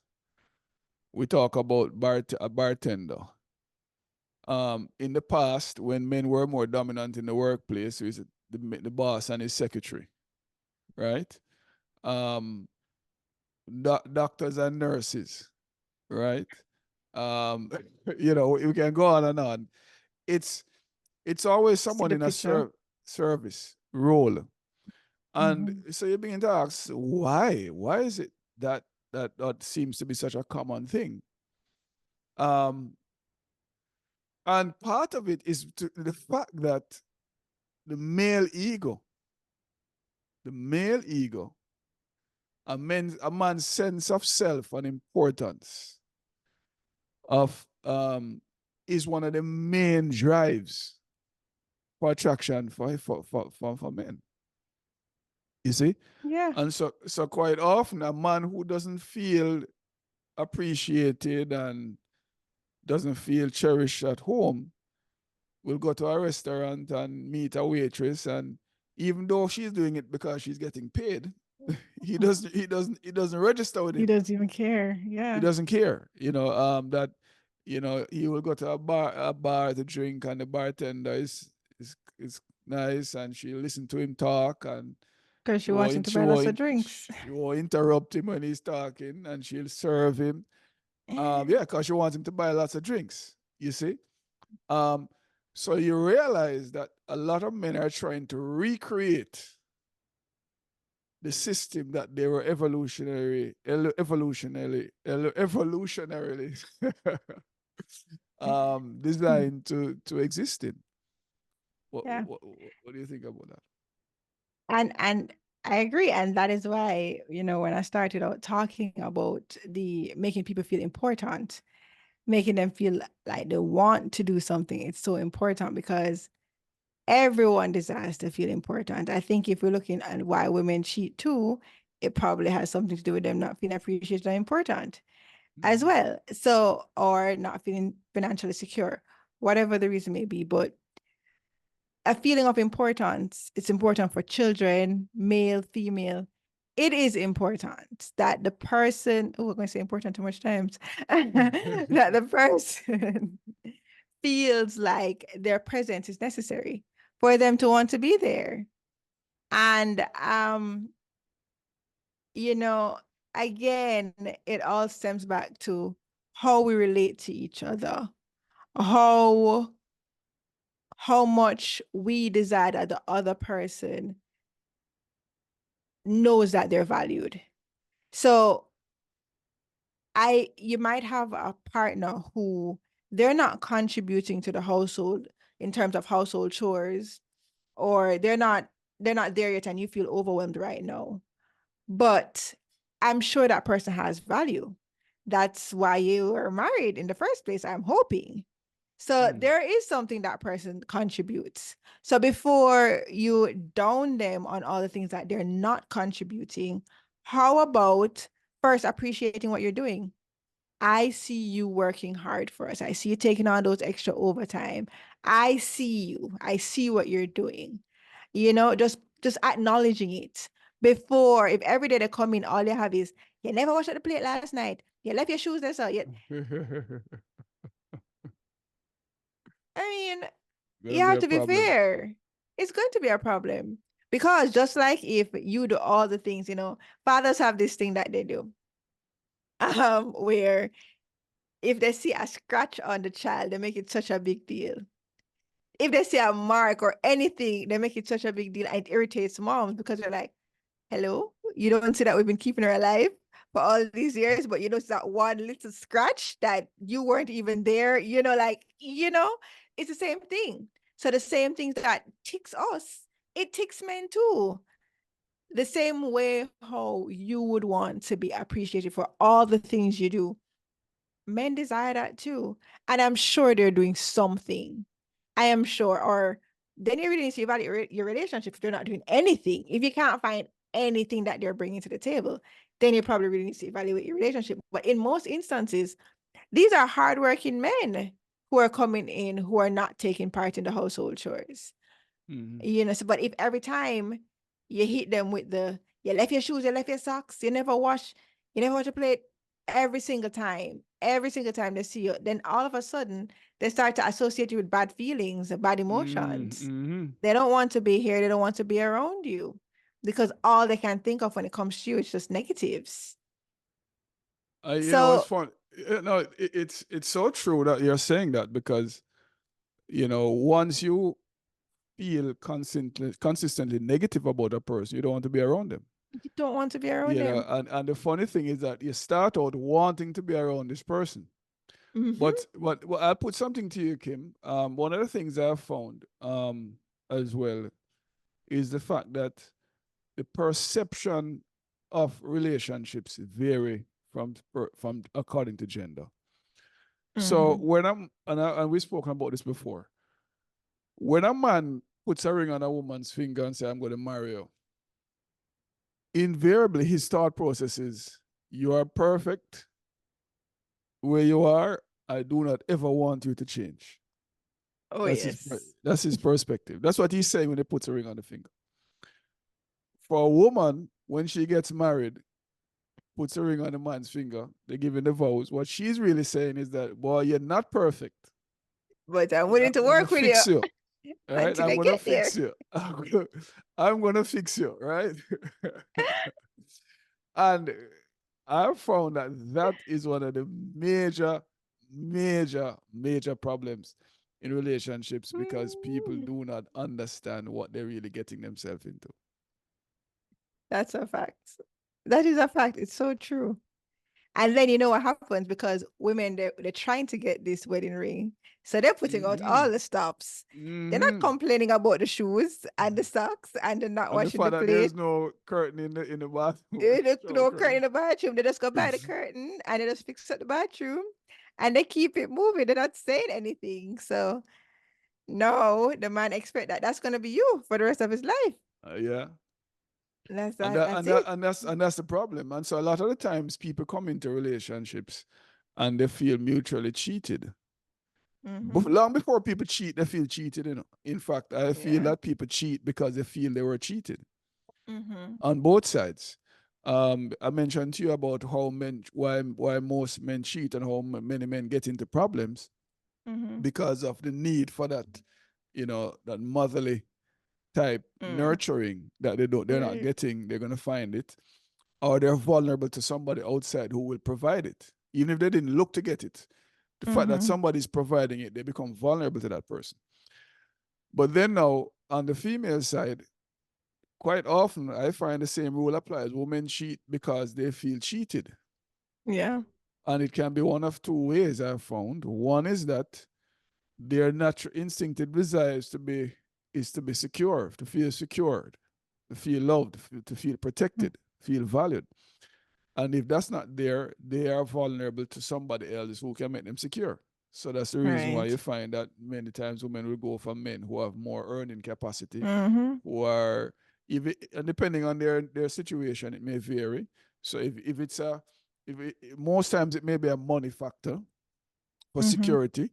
we talk about a bartender. In the past, when men were more dominant in the workplace, it was the boss and his secretary, right? Um, doctors and nurses, right? Um, we can go on and on. It's it's always See someone the in a picture. service role. And Mm-hmm. so you begin to ask, why? Why is it that seems to be such a common thing? Um, and part of it is the fact that the male ego, the male ego, a man's sense of self and importance of is one of the main drives for attraction for men. You see? Yeah. And so quite often a man who doesn't feel appreciated and doesn't feel cherished at home will go to a restaurant and meet a waitress, and even though she's doing it because she's getting paid, he doesn't register with He him. doesn't even care. He Yeah. doesn't care, that he will go to a bar to drink, and the bartender is nice, and she'll listen to him talk, and Because she she wants him won't to she buy lots of won't drinks. she won't interrupt him when he's talking, and she'll serve him. Yeah, because she wants him to buy lots of drinks. You see, um, so you realize that a lot of men are trying to recreate the system that they were evolutionarily designed to exist in. What, Yeah. what what do you think about that? And I agree. And that is why, when I started out talking about the making people feel important, making them feel like they want to do something, it's so important because everyone desires to feel important. I think if we're looking at why women cheat too, it probably has something to do with them not feeling appreciated and important as Mm-hmm. well. So, or not feeling financially secure, whatever the reason may be. But a feeling of importance, it's important for children, male, female. It is important that the person, oh, we're going to say important too much times, that the person feels like their presence is necessary for them to want to be there. And you know, again, it all stems back to how we relate to each other, how how much we desire that the other person knows that they're valued. So you might have a partner who they're not contributing to the household in terms of household chores, or they're not there yet and you feel overwhelmed right now. But I'm sure that person has value. That's why you were married in the first place, I'm hoping. So Mm. there is something that person contributes. So before you down them on all the things that they're not contributing, how about first appreciating what you're doing? I see you working hard for us. I see you taking on those extra overtime. I see you. I see what you're doing. Just acknowledging it before, if every day they come in, all you have is, you never washed up the plate last night. You left your shoes there, so you I mean, Gonna you be have a to be problem. fair. It's going to be a problem because just like if you do all the things, fathers have this thing that they do, where if they see a scratch on the child, they make it such a big deal. If they see a mark or anything, they make it such a big deal. And it irritates moms because they're like, hello, you don't see that we've been keeping her alive for all these years, but it's that one little scratch that you weren't even there, it's the same thing. So the same things that ticks us, it ticks men too. The same way how you would want to be appreciated for all the things you do, men desire that too. And I'm sure they're doing something. I am sure. Or then you really need to evaluate your relationship if they're not doing anything. If you can't find anything that they're bringing to the table, then you probably really need to evaluate your relationship. But in most instances, these are hardworking men who are coming in who are not taking part in the household chores. So, but if every time you hit them with you left your shoes, you left your socks, you never wash a plate, every single time they see you, then all of a sudden they start to associate you with bad feelings, bad emotions. They don't want to be here. They don't want to be around you because all they can think of when it comes to you is just negatives. It's So, fun. No, it's so true that you're saying that because once you feel consistently negative about a person, you don't want to be around them. you don't want to be around them. And the funny thing is that you start out wanting to be around this person. But well, I'll put something to you, Kim. One of the things I've found as well is the fact that the perception of relationships vary from according to gender. So when and we've spoken about this before, when a man puts a ring on a woman's finger and says, I'm going to marry you, invariably his thought process is, you are perfect where you are. I do not ever want you to change. Oh, yes. That's his perspective. That's what he's saying when he puts a ring on the finger. For a woman, when she gets married, puts a ring on a man's finger, they're giving the vows. What she's really saying is that, boy, you're not perfect, but I'm willing to I'm gonna work with you fix you. All right, until I'm I gonna get there. fix you. I'm gonna fix you, right? And I found that is one of the major problems in relationships because people do not understand what they're really getting themselves into. That's a fact. That is a fact. It's so true. And then you know what happens because women they're trying to get this wedding ring. So they're putting out all the stops. They're not complaining about the shoes and the socks and they're not And the washing the fact that plate. there's no curtain in the bathroom. There's no curtain Curtain. in the bathroom. They just go buy the curtain and they just fix up the bathroom and they keep it moving. They're not saying anything. So no, the man expect that's gonna be you for the rest of his life. Yeah. That's And that. that, That's and it. that, and that's the problem. And so a lot of the times people come into relationships and they feel mutually cheated. Long before people cheat, they feel cheated. In fact, I feel that people cheat because they feel they were cheated on both sides. I mentioned to you about how why most men cheat and how many men get into problems because of the need for that, that motherly type nurturing that they're not getting. They're gonna find it, or they're vulnerable to somebody outside who will provide it, even if they didn't look to get it. The fact that somebody's providing it, they become vulnerable to that person. But then now on the female side, quite often I find the same rule applies. Women cheat because they feel cheated. Yeah. And it can be one of two ways I've found. One is that their natural instinctive desire is to be secure, to feel secured, to feel loved, to feel protected, feel valued. And if that's not there, they are vulnerable to somebody else who can make them secure. So that's the reason why you find that many times women will go for men who have more earning capacity, who are even, and depending on their situation, it may vary. So if it's most times it may be a money factor for security,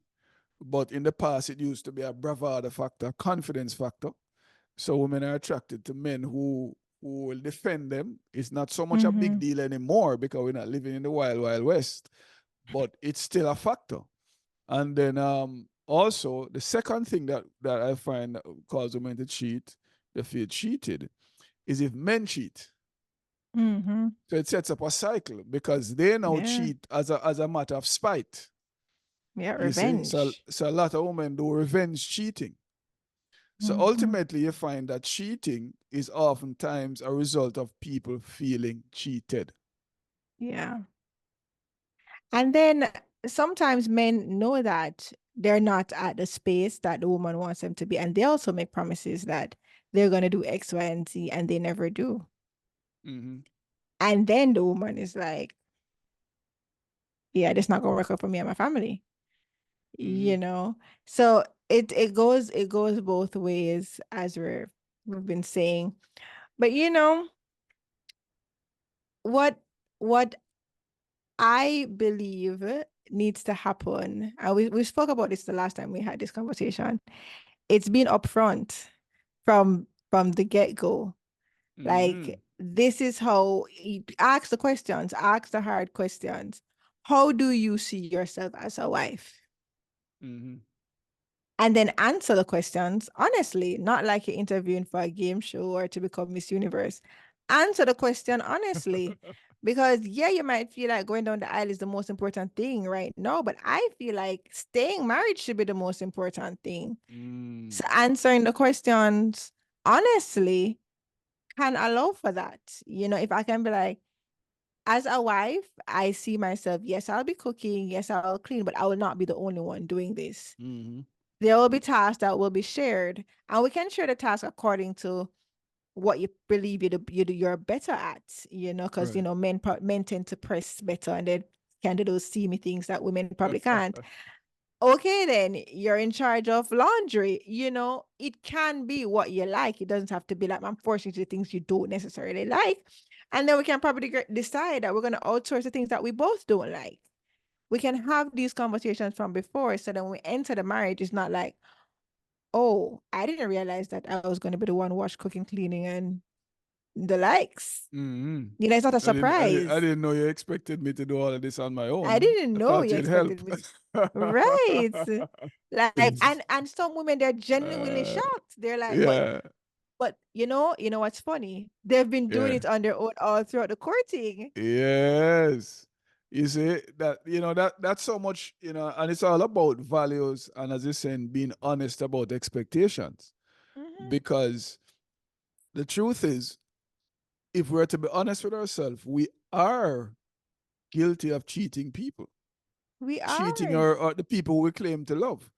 but in the past it used to be a bravado factor, confidence factor. So women are attracted to men who will defend them. It's not so much a big deal anymore because we're not living in the wild, wild west, but it's still a factor. And then also, the second thing that I find that cause women to cheat, they feel cheated, is if men cheat. Mm-hmm. So it sets up a cycle because they now Yeah. cheat as a matter of spite. Yeah. You see, Revenge. so a lot of women do revenge cheating. So Mm-hmm. ultimately, you find that cheating is oftentimes a result of people feeling cheated. Yeah. And then sometimes men know that they're not at the space that the woman wants them to be. And they also make promises that they're going to do X, Y, and Z, and they never do. Mm-hmm. And then the woman is like, yeah, this not going to work out for me and my family, Mm-hmm. you know? So it goes both ways as we've been saying. But what what I believe needs to happen, and we spoke about this the last time we had this conversation. It's been upfront from the get-go. Mm-hmm. Like, this is how ask the questions, ask the hard questions. How do you see yourself as a wife? Mm-hmm. And then answer the questions honestly, not like you're interviewing for a game show or to become Miss Universe. Answer the question honestly. Because yeah, you might feel like going down the aisle is the most important thing right now, but I feel like staying married should be the most important thing. Mm. So answering the questions honestly can allow for that. If I can be like, as a wife, I see myself, yes, I'll be cooking, yes, I'll clean, but I will not be the only one doing this. Mm-hmm. There will be tasks that will be shared, and we can share the task according to what you believe you're better at, because Right. men tend to press better and they can do those steamy things that women probably can't. Okay, then you're in charge of laundry. It can be what you like. It doesn't have to be like I'm forcing you to do things you don't necessarily like. And then we can probably decide that we're going to outsource the things that we both don't like. We can have these conversations from before, so then when we enter the marriage, it's not like, oh, I didn't realize that I was going to be the one wash, cooking, cleaning, and the likes. Mm-hmm. It's not a I surprise. didn't know you expected me to do all of this on my I own. didn't I know thought you you'd help. expected me to. Right. Like, and some women, they're genuinely Uh, shocked. They're like, but yeah, but what's funny? They've been doing yeah. it on their own all throughout the courting. Yes. You see that that's so much, and it's all about values and, as you're saying, being honest about expectations. Hmm. Because the truth is, if we're to be honest with ourselves, we are guilty of cheating people, We cheating are. or the people we claim to love.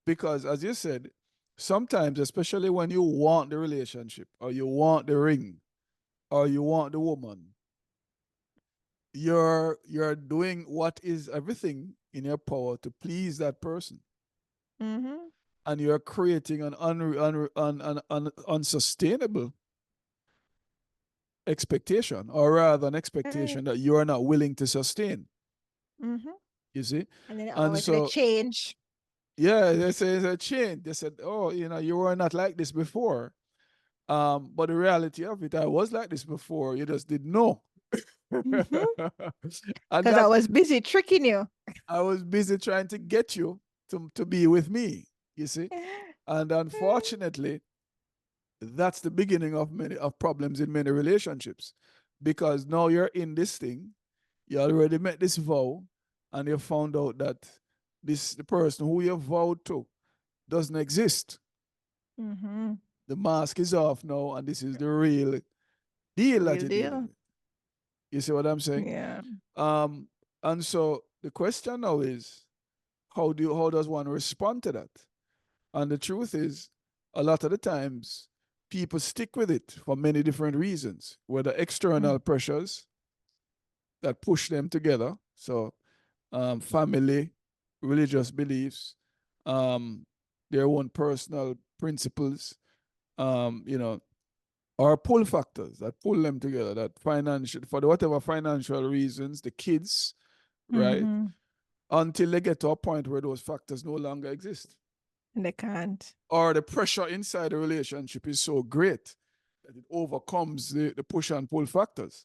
Because, as you said, sometimes, especially when you want the relationship or you want the ring or you want the woman, you're doing what is everything in your power to please that person, Hmm. and you're creating an unsustainable expectation, or rather an Right. expectation that you are not willing to sustain. Hmm. You see. And then And always gonna so, change. yeah, they say it's a change. They said, oh, you were not like this before. But the reality of it, I was like this before, you just didn't know. Hmm. And Because I that was busy tricking you. I was busy trying to get you to be with me, you see. And unfortunately, that's the beginning of many of problems in many relationships, because now you're in this thing, you already met this vow, and you found out that the person who you vowed to doesn't exist. Hmm. The mask is off now, and this is the real deal that Real you're dealing deal. with. You see what I'm saying? Yeah. Um, and so the question now is, how does one respond to that? And the truth is, a lot of the times, people stick with it for many different reasons, whether Mm. external pressures that push them together, so family, religious beliefs, um, their own personal principles, you know, or pull factors that pull them together, that financial, for whatever financial reasons, the kids, right? Hmm. Until they get to a point where those factors no longer exist. And they can't. Or the pressure inside the relationship is so great that it overcomes the push and pull factors.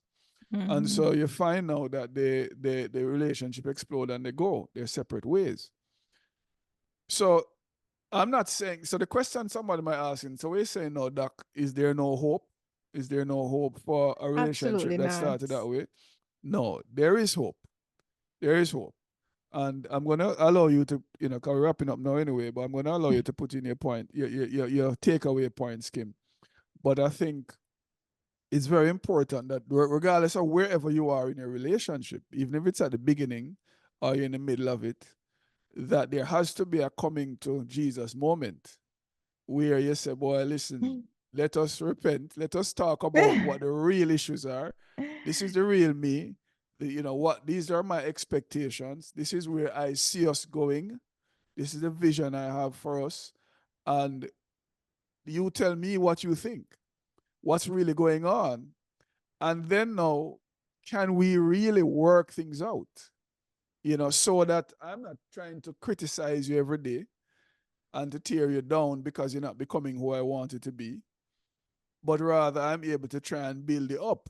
And Hmm. so you find now that the relationship explode and they go their separate ways. So I'm not saying, so the question somebody might ask, so we're saying, no, Doc, is there no hope? Is there no hope for a relationship Absolutely that not. started that way? No, there is hope. There is hope. And I'm going to allow you to, because we're wrapping up now anyway, but I'm going to allow you to put in your point, your takeaway points, Kim. But I think it's very important that regardless of wherever you are in a relationship, even if it's at the beginning or you're in the middle of it, that there has to be a coming to Jesus moment where you say, boy, listen, let us repent. Let us talk about what the real issues are. This is the real me. What these are my expectations. This is where I see us going. This is the vision I have for us. And you tell me what you think. What's really going on? And then now, can we really work things out? So that I'm not trying to criticize you every day and to tear you down because you're not becoming who I want you to be, but rather I'm able to try and build you up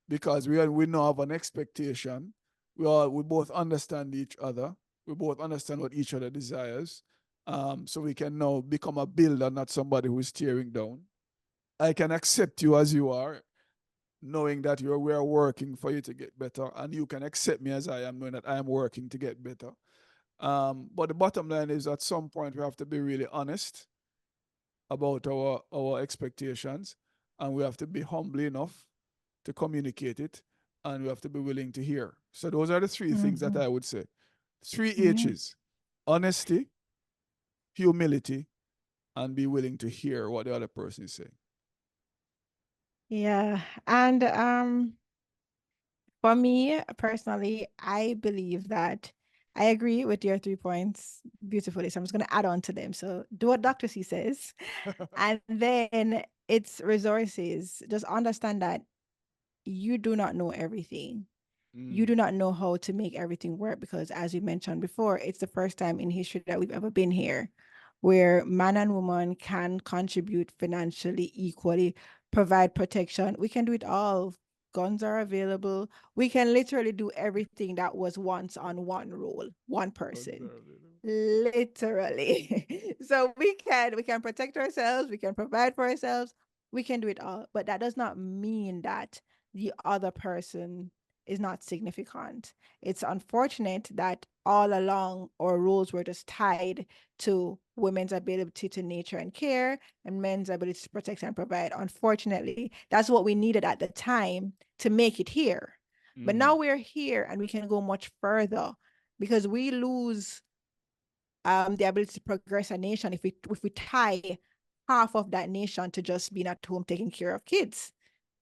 because we now have an expectation. We both understand each other. We both understand what each other desires. So we can now become a builder, not somebody who is tearing down. I can accept you as you are, knowing that we are working for you to get better, and you can accept me as I am, knowing that I am working to get better. But the bottom line is, at some point, we have to be really honest about our expectations, and we have to be humble enough to communicate it, and we have to be willing to hear. So those are the three things that I would say. Three Yeah. H's: honesty, humility, and be willing to hear what the other person is saying. Yeah. And for me personally, I believe that I agree with your 3 points beautifully. So I'm just going to add on to them. So do what Dr. C says. And then it's resources. Just understand that you do not know everything. You do not know how to make everything work because, as we mentioned before, it's the first time in history that we've ever been here where man and woman can contribute financially equally, provide protection. We can do it all. Guns are available. We can literally do everything that was once on one role, one person. Literally. So we can protect ourselves, we can provide for ourselves, we can do it all. But that does not mean that the other person is not significant. It's unfortunate that all along our roles were just tied to women's ability to nurture and care and men's ability to protect and provide. Unfortunately, that's what we needed at the time to make it here. But now we're here and we can go much further because we lose the ability to progress a nation if we tie half of that nation to just being at home taking care of kids.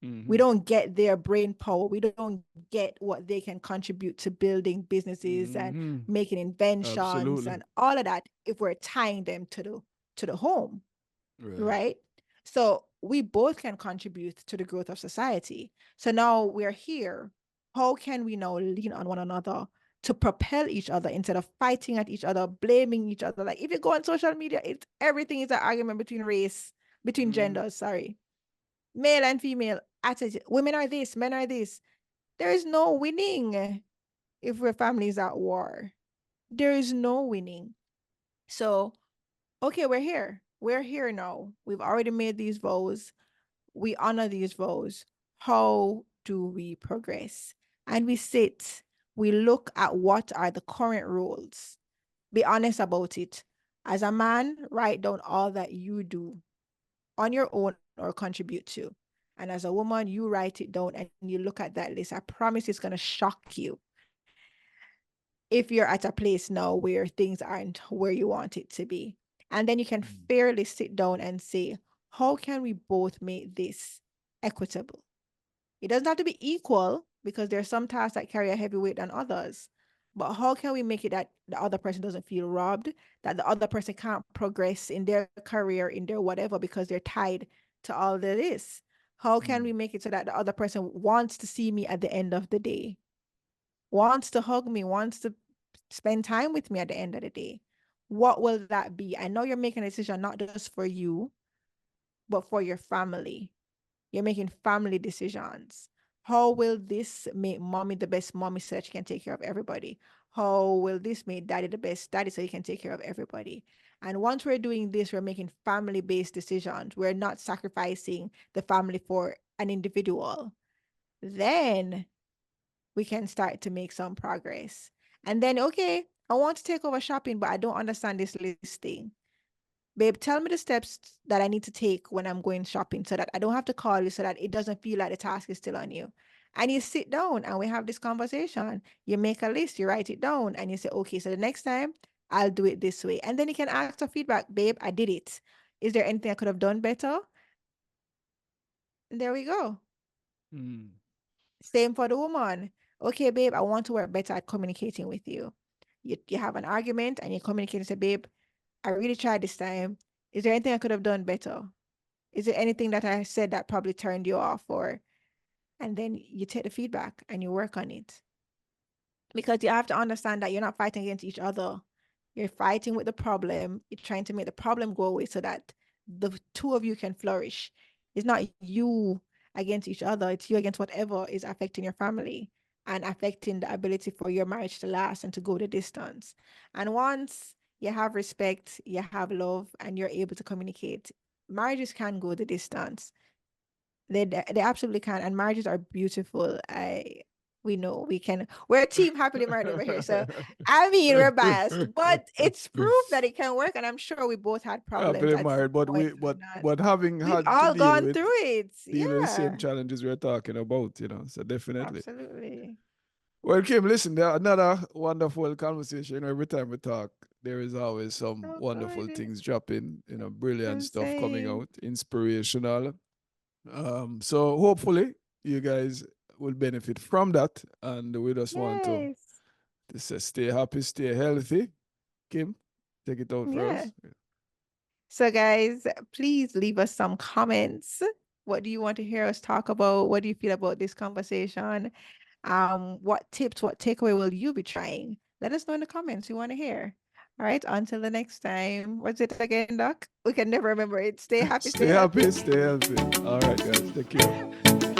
We don't get their brain power. We don't get what they can contribute to building businesses and making inventions Absolutely. and all of that if we're tying them to the home, Right. right? So we both can contribute to the growth of society. So now we're here. How can we now lean on one another to propel each other instead of fighting at each other, blaming each other? Like if you go on social media, it's everything is an argument between genders, sorry. Male and female attitude. Women are this, men are this. There is no winning if we're families at war. There is no winning. So, okay, we're here. We're here now. We've already made these vows. We honor these vows. How do we progress? And we sit, we look at what are the current rules. Be honest about it. As a man, write down all that you do on your own or contribute to. And as a woman, you write it down and you look at that list. I promise it's going to shock you if you're at a place now where things aren't where you want it to be. And then you can fairly sit down and say, how can we both make this equitable? It doesn't have to be equal because there are some tasks that carry a heavy weight than others. But how can we make it that the other person doesn't feel robbed, that the other person can't progress in their career, in their whatever, because they're tied to all of this? How can we make it so that the other person wants to see me at the end of the day, wants to hug me, wants to spend time with me at the end of the day? What will that be? I know you're making a decision not just for you, but for your family. You're making family decisions. How will this make mommy the best mommy so that she can take care of everybody? how will this make daddy the best daddy so he can take care of everybody. And once we're doing this, we're making family-based decisions. We're not sacrificing the family for an individual. Then we can start to make some progress. And then, okay, I want to take over shopping, but I don't understand this listing. Babe, tell me the steps that I need to take when I'm going shopping so that I don't have to call you, so that it doesn't feel like the task is still on you. And you sit down and we have this conversation. You make a list, you write it down, and you say, okay, so the next time I'll do it this way. And then you can ask for feedback. Babe, I did it. Is there anything I could have done better? And there we go. Mm. Same for the woman. Okay, babe, I want to work better at communicating with you. You have an argument and you communicate and say, babe, I really tried this time. Is there anything I could have done better? Is there anything that I said that probably turned you off? Or, and then you take the feedback and you work on it. Because you have to understand that you're not fighting against each other. You're fighting with the problem. You're trying to make the problem go away so that the two of you can flourish. It's not you against each other. It's you against whatever is affecting your family and affecting the ability for your marriage to last and to go the distance. And once you have respect, you have love, and you're able to communicate, marriages can go the distance. They absolutely can, and marriages are beautiful. We know we can. We're a team happily married over here, so I mean we're biased, but it's proof that it can work. And I'm sure we both had problems Happily at some married, but point. but having We've had to all gone through it. deal with the same Yeah, challenges we're talking about, so definitely. absolutely. Well, Kim, listen, there another wonderful conversation. Every time we talk, there is always some So wonderful good. things dropping, brilliant stuff coming Insane. out, inspirational. So hopefully you guys will benefit from that. And we just want to Yes. say stay happy, stay healthy. Kim, take it out for Yeah. us. So guys, please leave us some comments. What do you want to hear us talk about? What do you feel about this conversation? What tips, what takeaway will you be trying? Let us know in the comments. We want to hear. All right, until the next time. What's it again, Doc? We can never remember it. Stay happy, stay Stay happy, healthy. stay healthy. All right, guys, take care.